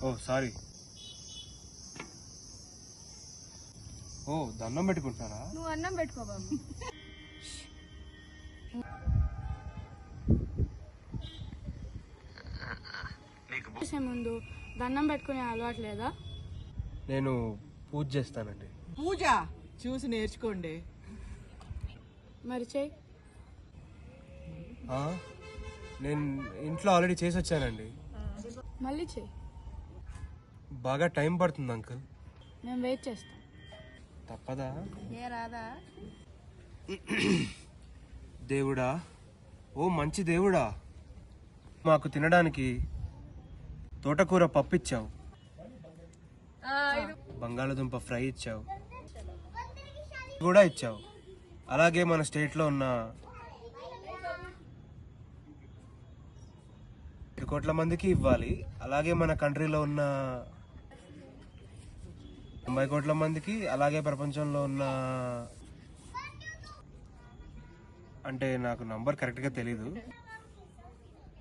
ఓ sorry. ఓ దండం పెట్టుకుంటారా? నువ్వు అన్నం పెట్టుకో బాబు. ముందు దండం పెట్టుకునే అలవాటు లేదా? నేను పూజ చేస్తానండి. పూజ చూసి నేర్చుకోండి. మరి చెయ్యి. నేను ఇంట్లో ఆల్రెడీ చేసి వచ్చానండి. మళ్ళీ చెయ్యి. బాగా టైం పడుతుంది అంకుల్. మేము వెయిట్ చేస్తాం. తప్పదా? ఏ రాదా? దేవుడా, ఓ మంచి దేవుడా, మాకు తినడానికి తోటకూర పప్పు ఇచ్చావు, బంగాళదుంప ఫ్రై ఇచ్చావు కూడా ఇచ్చావు. అలాగే మన స్టేట్లో ఉన్న 2 కోట్ల మందికి ఇవ్వాలి. అలాగే మన కంట్రీలో ఉన్న 90 కోట్ల మందికి, అలాగే ప్రపంచంలో ఉన్న, అంటే నాకు నంబర్ కరెక్ట్గా తెలీదు,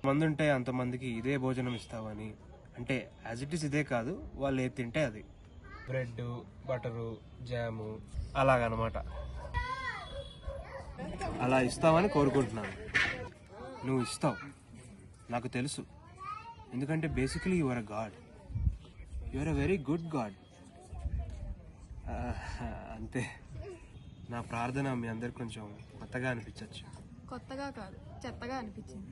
మంది ఉంటే అంతమందికి ఇదే భోజనం ఇస్తావని. అంటే యాజ్ ఇట్ ఈస్ ఇదే కాదు, వాళ్ళు ఏది తింటే అది, బ్రెడ్, బటరు, జాము అలాగనమాట. అలా ఇస్తావని కోరుకుంటున్నాను. నువ్వు ఇస్తావు, నాకు తెలుసు. ఎందుకంటే basically you are a god, you are a very good god. అంతే. నా ప్రార్థన మీ అందరికి కొంచెం కొత్తగా అనిపించవచ్చు. కొత్తగా కాదు, చెత్తగా అనిపించింది.